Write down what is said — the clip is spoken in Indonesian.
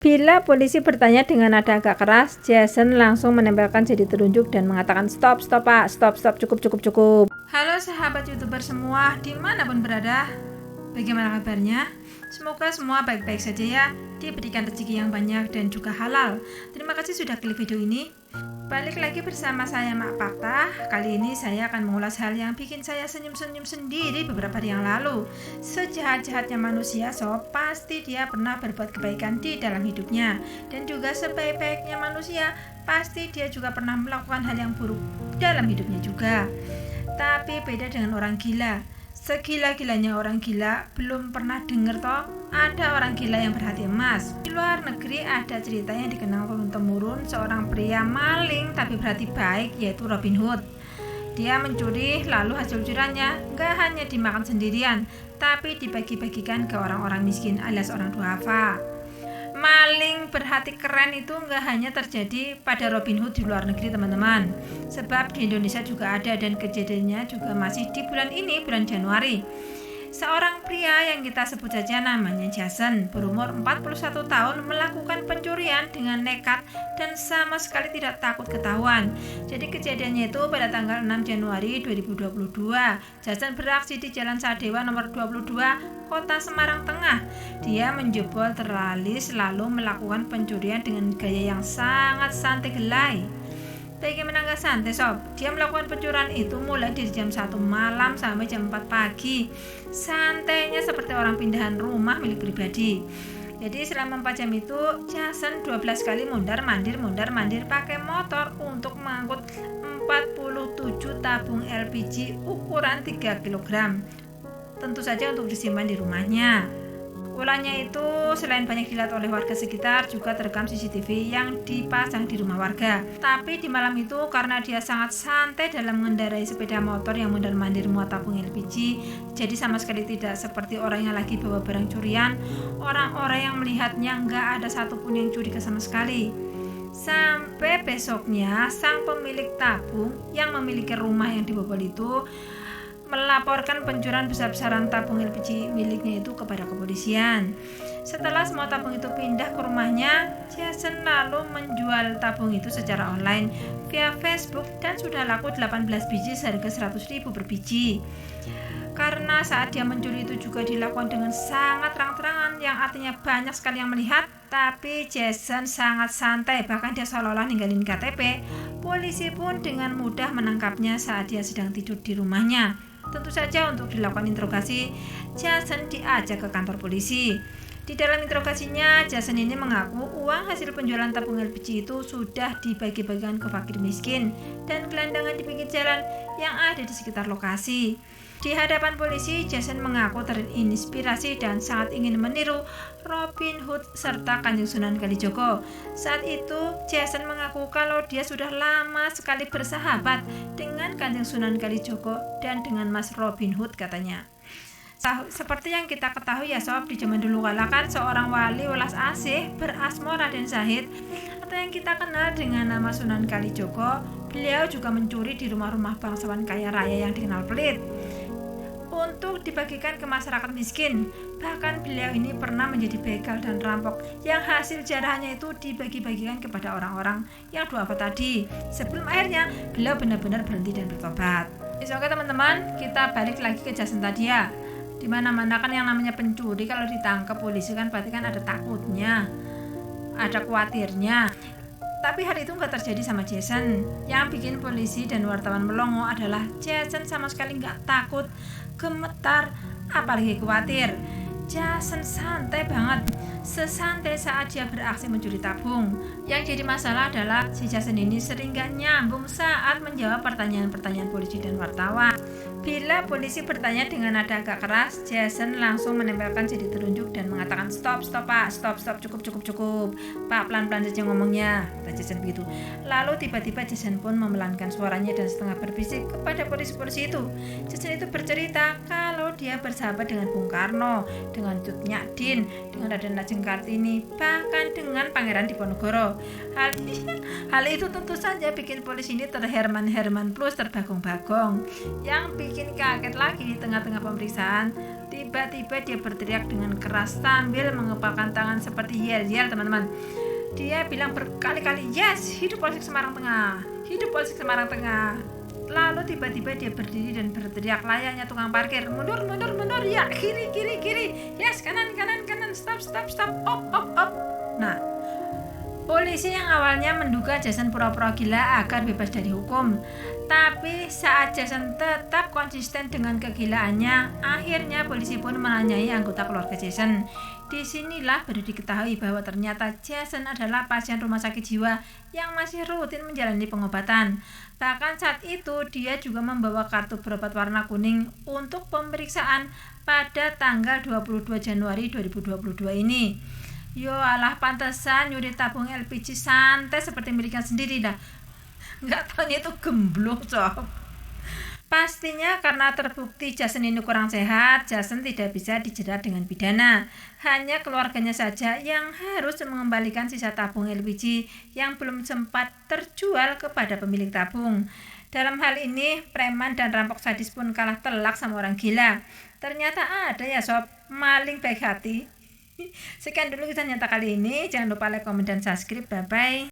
Bila polisi bertanya dengan nada agak keras, Jason langsung menempelkan jari telunjuk dan mengatakan, "Stop, stop pak, stop, cukup, cukup, cukup." Halo sahabat YouTuber semua, dimanapun berada, bagaimana kabarnya? Semoga semua baik-baik saja ya, diberikan rezeki yang banyak dan juga halal. Terima kasih sudah klik video ini. Balik lagi bersama saya Mak Fakta. Kali ini saya akan mengulas hal yang bikin saya senyum-senyum sendiri beberapa hari yang lalu. Sejahat-jahatnya manusia sob, pasti dia pernah berbuat kebaikan di dalam hidupnya. Dan juga sebaik-baiknya manusia, pasti dia juga pernah melakukan hal yang buruk dalam hidupnya juga. Tapi beda dengan orang gila. Segila-gilanya orang gila, belum pernah denger toh ada orang gila yang berhati emas. Di luar negeri ada cerita yang dikenal turun-temurun seorang pria maling tapi berhati baik, yaitu Robin Hood. Dia mencuri, lalu hasil curiannya gak hanya dimakan sendirian, tapi dibagi-bagikan ke orang-orang miskin alias orang duafa. Maling berhati keren itu nggak hanya terjadi pada Robin Hood di luar negeri teman-teman, sebab di Indonesia juga ada, dan kejadiannya juga masih di bulan ini, bulan Januari. Seorang pria yang kita sebut saja namanya Jason, berumur 41 tahun, melakukan pencurian dengan nekat dan sama sekali tidak takut ketahuan. Jadi kejadiannya itu pada tanggal 6 Januari 2022. Jason beraksi di Jalan Sadewa nomor 22, Kota Semarang Tengah. Dia menjebol teralis lalu melakukan pencurian dengan gaya yang sangat santai gelai. Bagaimana nggak santai sob? Dia melakukan pencurian itu mulai dari jam 1 malam sampai jam 4 pagi. Santainya seperti orang pindahan rumah milik pribadi. Jadi selama 4 jam itu Jason 12 kali mondar-mandir pakai motor untuk mengangkut 47 tabung LPG ukuran 3 kg. Tentu saja untuk disimpan di rumahnya. Ulahnya itu selain banyak dilihat oleh warga sekitar, juga terekam CCTV yang dipasang di rumah warga. Tapi di malam itu karena dia sangat santai dalam mengendarai sepeda motor yang mondar-mandir muat tabung LPG, jadi sama sekali tidak seperti orang yang lagi bawa barang curian. Orang-orang yang melihatnya nggak ada satupun yang curiga sama sekali. Sampai besoknya sang pemilik tabung yang memiliki rumah yang dibobol itu melaporkan pencurian besar-besaran tabung LPG miliknya itu kepada kepolisian. Setelah semua tabung itu pindah ke rumahnya, Jason lalu menjual tabung itu secara online via Facebook dan sudah laku 18 biji seharga 100.000 per biji. Karena saat dia mencuri itu juga dilakukan dengan sangat terang-terangan, yang artinya banyak sekali yang melihat, tapi Jason sangat santai, bahkan dia seolah-olah ninggalin KTP. Polisi pun dengan mudah menangkapnya saat dia sedang tidur di rumahnya. Tentu saja untuk dilakukan interogasi, Jason diajak ke kantor polisi. Di dalam interogasinya, Jason ini mengaku uang hasil penjualan tabung LPG itu sudah dibagi-bagikan ke fakir miskin dan gelandangan di pinggir jalan yang ada di sekitar lokasi. Di hadapan polisi, Jason mengaku terinspirasi dan sangat ingin meniru Robin Hood serta Kanjeng Sunan Kalijogo. Saat itu, Jason mengaku kalau dia sudah lama sekali bersahabat dengan Kanjeng Sunan Kalijogo dan dengan Mas Robin Hood katanya. Seperti yang kita ketahui ya sob, di zaman dulu kala kan seorang wali welas asih berasma Raden Zahid atau yang kita kenal dengan nama Sunan Kalijogo. Beliau juga mencuri di rumah-rumah bangsawan kaya raya yang dikenal pelit untuk dibagikan ke masyarakat miskin. Bahkan beliau ini pernah menjadi begal dan rampok yang hasil jarahannya itu dibagi-bagikan kepada orang-orang yang duafa tadi, sebelum akhirnya beliau benar-benar berhenti dan bertobat. Oke teman-teman, kita balik lagi ke Jason tadi ya. Dimana-mana kan yang namanya pencuri kalau ditangkap polisi kan berarti kan ada takutnya, ada khawatirnya. Tapi hal itu nggak terjadi sama Jason. Yang bikin polisi dan wartawan melongo adalah Jason sama sekali nggak takut, gemetar, apalagi khawatir. Jason santai banget, sesantai saat dia beraksi mencuri tabung. Yang jadi masalah adalah si Jason ini sering gak nyambung saat menjawab pertanyaan-pertanyaan polisi dan wartawan. Bila polisi bertanya dengan nada agak keras, Jason langsung menempelkan jari telunjuk dan mengatakan, "Stop, stop pak, stop, cukup. Pak, pelan-pelan saja ngomongnya," kata Jason begitu. Lalu tiba-tiba Jason pun memelankan suaranya dan setengah berbisik kepada polisi-polisi itu. Jason itu bercerita kalau dia bersahabat dengan Bung Karno, dengan Cut Nyadin, dengan Raden Lajeng Kartini, bahkan dengan Pangeran Diponegoro. Hal itu tentu saja bikin polisi ini terherman-herman plus terbagong-bagong. Yang bikin kaget lagi di tengah-tengah pemeriksaan, Tiba-tiba dia berteriak dengan keras sambil mengepalkan tangan seperti yel-yel, teman-teman. Dia bilang berkali-kali, yes, hidup Polsek Semarang Tengah, hidup Polsek Semarang Tengah. Lalu tiba-tiba dia berdiri dan berteriak layaknya tukang parkir, mundur, mundur, mundur, ya, kiri, kiri, kiri, yes, kanan, kanan, kanan, stop, stop, stop, op. Nah, polisi yang awalnya menduga Jason pura-pura gila agar bebas dari hukum, tapi saat Jason tetap konsisten dengan kegilaannya, akhirnya polisi pun menanyai anggota keluarga Jason. Disinilah baru diketahui bahwa ternyata Jason adalah pasien rumah sakit jiwa yang masih rutin menjalani pengobatan. Bahkan saat itu dia juga membawa kartu berobat warna kuning untuk pemeriksaan pada tanggal 22 Januari 2022 ini. Yo alah, pantesan nyuri tabung LPG santai seperti miliknya sendiri dah. Nggak taunya itu gemblung, sob. Pastinya karena terbukti Jason ini kurang sehat, Jason tidak bisa dijerat dengan pidana. Hanya keluarganya saja yang harus mengembalikan sisa tabung LPG yang belum sempat terjual kepada pemilik tabung. Dalam hal ini, preman dan rampok sadis pun kalah telak sama orang gila. Ternyata ada ya sob, maling baik hati. Sekian dulu kisah nyata kali ini. Jangan lupa like, komen, dan subscribe. Bye-bye.